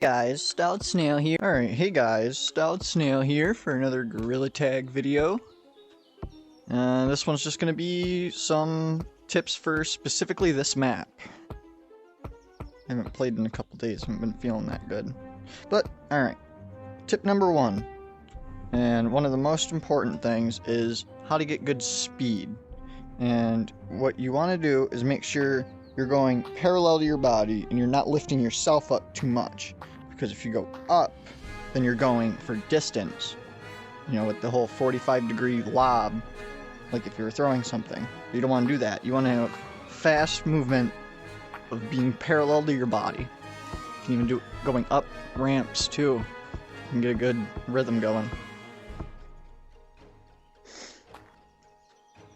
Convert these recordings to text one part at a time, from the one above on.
guys, StyledSnail here. Alright, hey guys, StyledSnail here for another Gorilla Tag video. This one's just gonna be some tips for specifically this map. I haven't played in a couple days, haven't been feeling that good. But, alright. Tip number 1, and one of the most important things, is how to get good speed. And what you want to do is make sure you're going parallel to your body and you're not lifting yourself up too much. Because if you go up, then you're going for distance. You know, with the whole 45-degree lob, like if you were throwing something. You don't want to do that. You want to have fast movement of being parallel to your body. You can even do it going up ramps too. You can get a good rhythm going.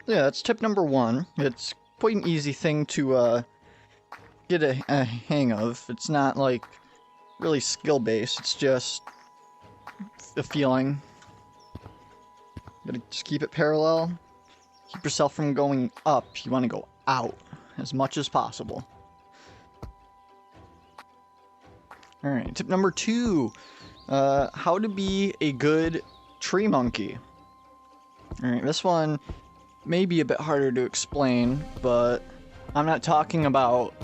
Yeah, that's tip number 1. It's quite an easy thing to get a hang of. It's not like really skill-based, it's just a feeling. Gotta just keep it parallel. Keep yourself from going up. You want to go out as much as possible. Alright, tip number 2. How to be a good tree monkey. Alright, this one may be a bit harder to explain, but I'm not talking about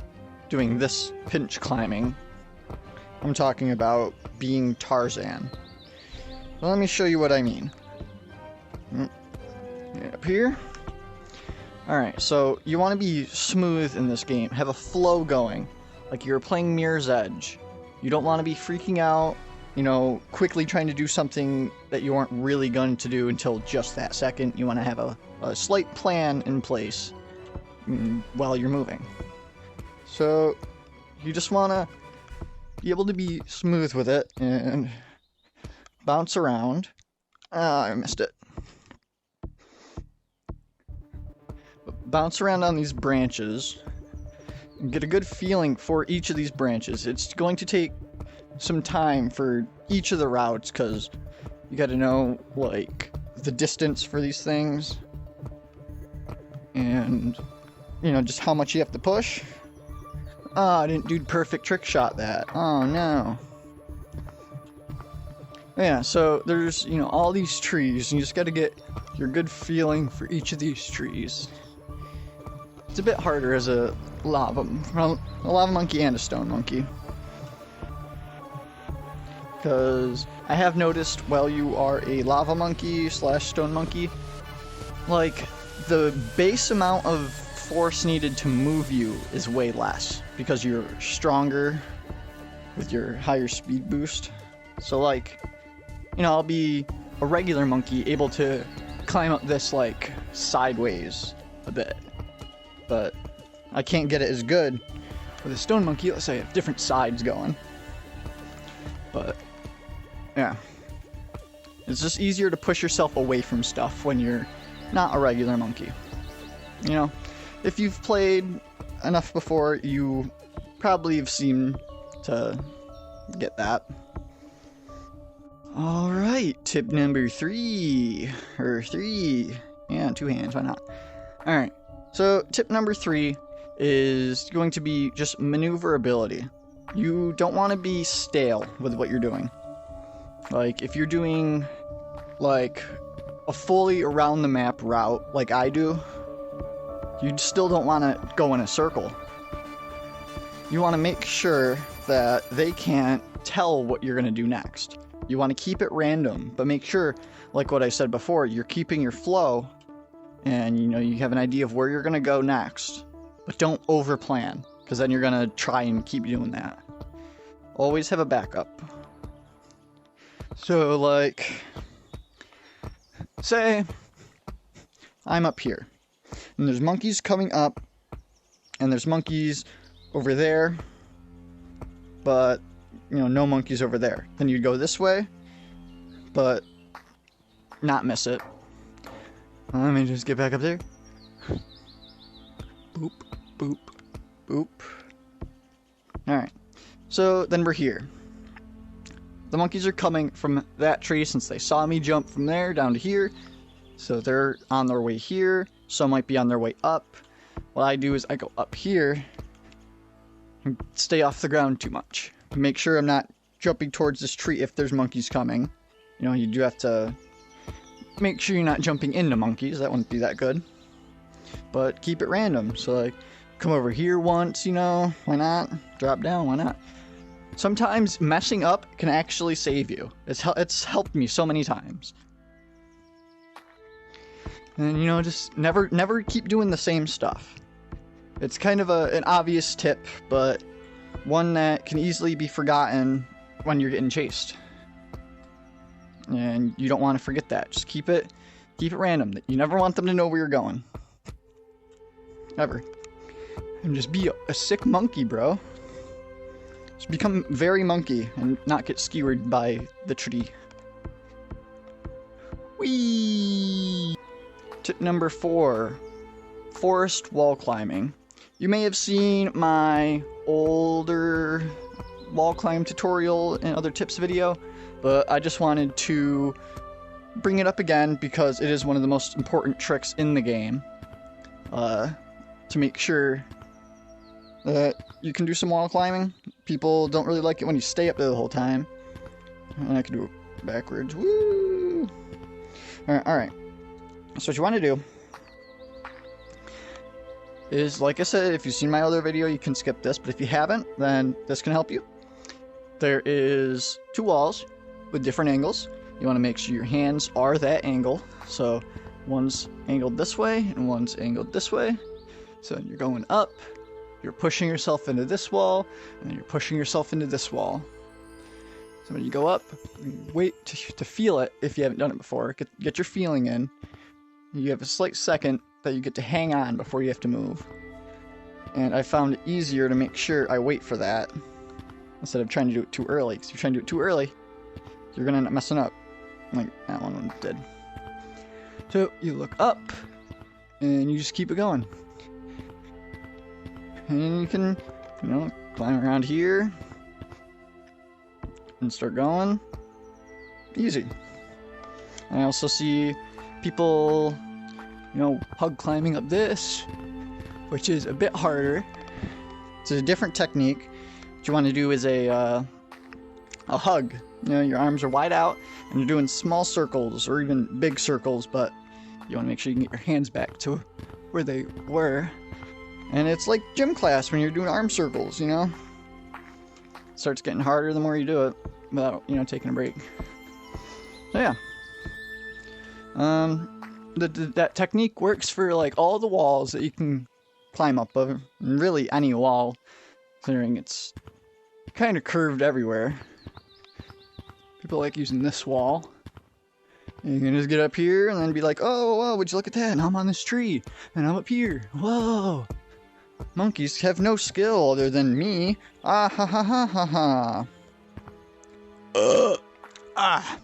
doing this pinch climbing. I'm talking about being Tarzan. Well, let me show you what I mean. Up here. Alright, so you want to be smooth in this game. Have a flow going. Like you're playing Mirror's Edge. You don't want to be freaking out, you know, quickly trying to do something that you aren't really going to do until just that second. You want to have a slight plan in place while you're moving. So you just want to be able to be smooth with it and bounce around. I missed it. Bounce around on these branches and get a good feeling for each of these branches. It's going to take some time for each of the routes because you got to know like the distance for these things and you know just how much you have to push. Oh, I didn't do perfect trick shot that. Oh no. Yeah, so there's, you know, all these trees, and you just got to get your good feeling for each of these trees. It's a bit harder as a lava monkey and a stone monkey. Because I have noticed while you are a lava monkey / stone monkey, like the base amount of force needed to move you is way less because you're stronger with your higher speed boost. So like, you know, I'll be a regular monkey able to climb up this like sideways a bit, but I can't get it as good with a stone monkey. Let's say I have different sides going. But yeah, it's just easier to push yourself away from stuff when you're not a regular monkey. You know, if you've played enough before, you probably have seen to get that. Alright, tip number 3. Or 3. Yeah, 2 hands, why not? Alright, so tip number 3 is going to be just maneuverability. You don't want to be stale with what you're doing. Like, if you're doing, like, a fully around the map route, like I do, you still don't want to go in a circle. You want to make sure that they can't tell what you're going to do next. You want to keep it random, but make sure, like what I said before, you're keeping your flow, and you know you have an idea of where you're going to go next. But don't overplan, because then you're going to try and keep doing that. Always have a backup. So, like, say I'm up here, and there's monkeys coming up, and there's monkeys over there, but, you know, no monkeys over there. Then you'd go this way, but not miss it. Let me just get back up there. Boop, boop, boop. Alright, so then we're here. The monkeys are coming from that tree since they saw me jump from there down to here. So they're on their way here. Some might be on their way up. What I do is I go up here and stay off the ground too much. Make sure I'm not jumping towards this tree if there's monkeys coming. You know, you do have to make sure you're not jumping into monkeys. That wouldn't be that good. But keep it random. So like, come over here once, you know, why not? Drop down, why not? Sometimes messing up can actually save you. It's helped me so many times. And you know, just never keep doing the same stuff. It's kind of an obvious tip, but one that can easily be forgotten when you're getting chased. And you don't want to forget that. Just keep it random. You never want them to know where you're going. Ever. And just be a sick monkey, bro. Just become very monkey and not get skewered by the tree. Whee! Tip number 4. Forest wall climbing. You may have seen my older wall climb tutorial and other tips video, but I just wanted to bring it up again because it is one of the most important tricks in the game. To make sure that you can do some wall climbing. People don't really like it when you stay up there the whole time. And I can do it backwards. Woo! Alright. So what you want to do is, like I said, if you've seen my other video, you can skip this, but if you haven't, then this can help you. There is 2 walls with different angles. You want to make sure your hands are that angle. So one's angled this way and one's angled this way. So you're going up, you're pushing yourself into this wall, and then you're pushing yourself into this wall. So when you go up, wait to feel it if you haven't done it before. Get your feeling in. You have a slight second that you get to hang on before you have to move. And I found it easier to make sure I wait for that instead of trying to do it too early. Because if you're trying to do it too early, you're going to end up messing up. Like that one did. So you look up, and you just keep it going. And you can, you know, climb around here and start going. Easy. I also see people, you know, hug climbing up this, which is a bit harder. It's a different technique. What you want to do is a hug. You know, your arms are wide out and you're doing small circles or even big circles, but you want to make sure you can get your hands back to where they were. And it's like gym class when you're doing arm circles, you know? It starts getting harder the more you do it without, you know, taking a break. So yeah. That technique works for like all the walls that you can climb up of, and really any wall, considering it's kind of curved everywhere. People like using this wall. You can just get up here and then be like, oh, whoa, would you look at that? And I'm on this tree, and I'm up here. Whoa! Monkeys have no skill other than me. Ah ha ha ha ha ha.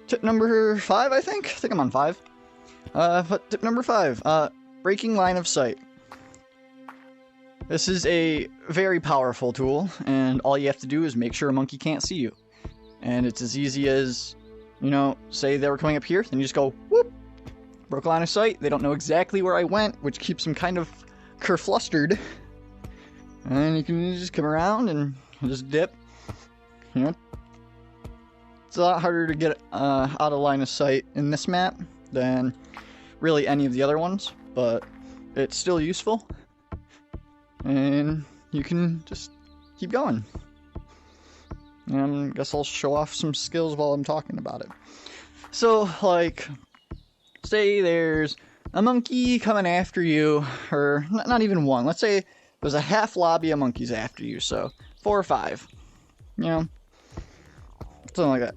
Tip number 5, I think I'm on 5. But tip number 5, breaking line of sight. This is a very powerful tool, and all you have to do is make sure a monkey can't see you. And it's as easy as, you know, say they were coming up here, then you just go, whoop, broke line of sight. They don't know exactly where I went, which keeps them kind of kerflustered. And you can just come around and just dip. You know, it's a lot harder to get out of line of sight in this map than really any of the other ones, but it's still useful. And you can just keep going. And I guess I'll show off some skills while I'm talking about it. So, like, say there's a monkey coming after you, or not even one. Let's say there's a half lobby of monkeys after you, so 4 or 5. You know? Something like that.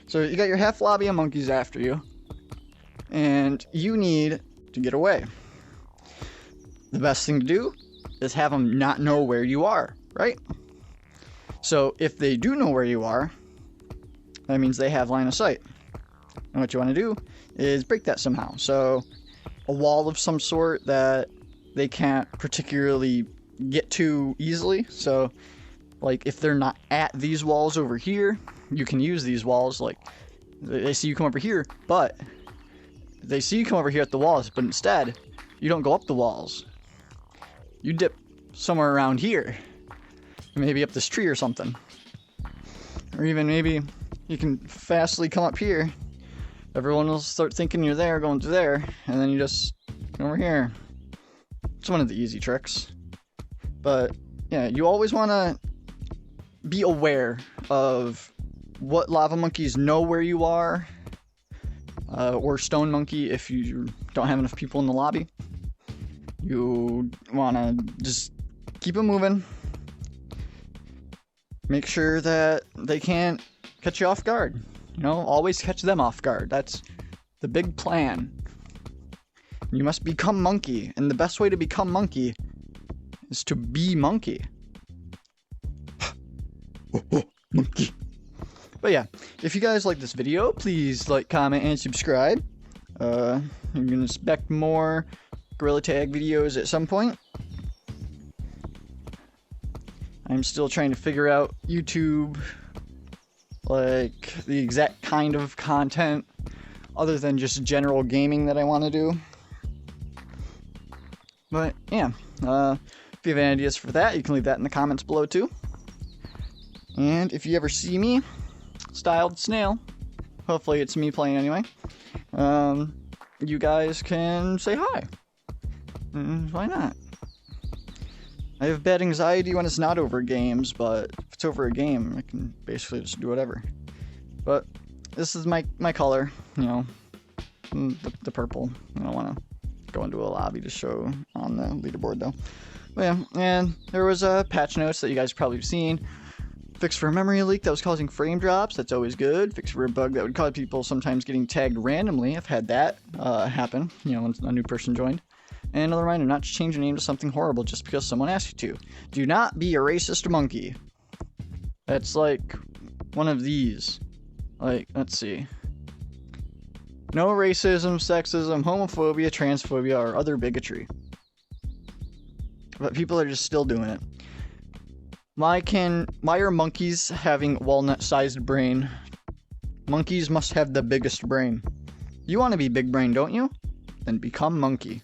So you got your half lobby of monkeys after you, and you need to get away. The best thing to do is have them not know where you are, right? So if they do know where you are, that means they have line of sight. And what you want to do is break that somehow. So a wall of some sort that they can't particularly get to easily. So like if they're not at these walls over here, you can use these walls. Like they see you come over here, but they see you come over here at the walls, but instead you don't go up the walls. You dip somewhere around here, maybe up this tree or something. Or even maybe you can fastly come up here. Everyone will start thinking you're there, going through there, and then you just go over here. It's one of the easy tricks. But yeah, you always want to be aware of what lava monkeys know where you are, or stone monkey if you don't have enough people in the lobby. You want to just keep it moving. Make sure that they can't catch you off guard. You know, always catch them off guard. That's the big plan. You must become monkey, and the best way to become monkey is to be monkey. Monkey. But yeah, if you guys like this video, please like, comment, and subscribe. You can expect more Gorilla Tag videos at some point. I'm still trying to figure out YouTube, like the exact kind of content other than just general gaming that I want to do. But yeah, if you have any ideas for that, you can leave that in the comments below too. And if you ever see me, StyledSnail, hopefully it's me playing anyway, you guys can say hi. Why not? I have bad anxiety when it's not over games, but if it's over a game, I can basically just do whatever. But this is my color, you know, the purple. I don't want to go into a lobby to show on the leaderboard though. But yeah, and there was a patch notes that you guys probably have seen. Fix for a memory leak that was causing frame drops, that's always good. Fix for a bug that would cause people sometimes getting tagged randomly. I've had that happen, you know, when a new person joined. And another reminder, not to change your name to something horrible just because someone asked you to. Do not be a racist monkey. That's like one of these. Like, let's see. No racism, sexism, homophobia, transphobia, or other bigotry. But people are just still doing it. Why are monkeys having walnut-sized brain? Monkeys must have the biggest brain. You want to be big brain, don't you? Then become monkey.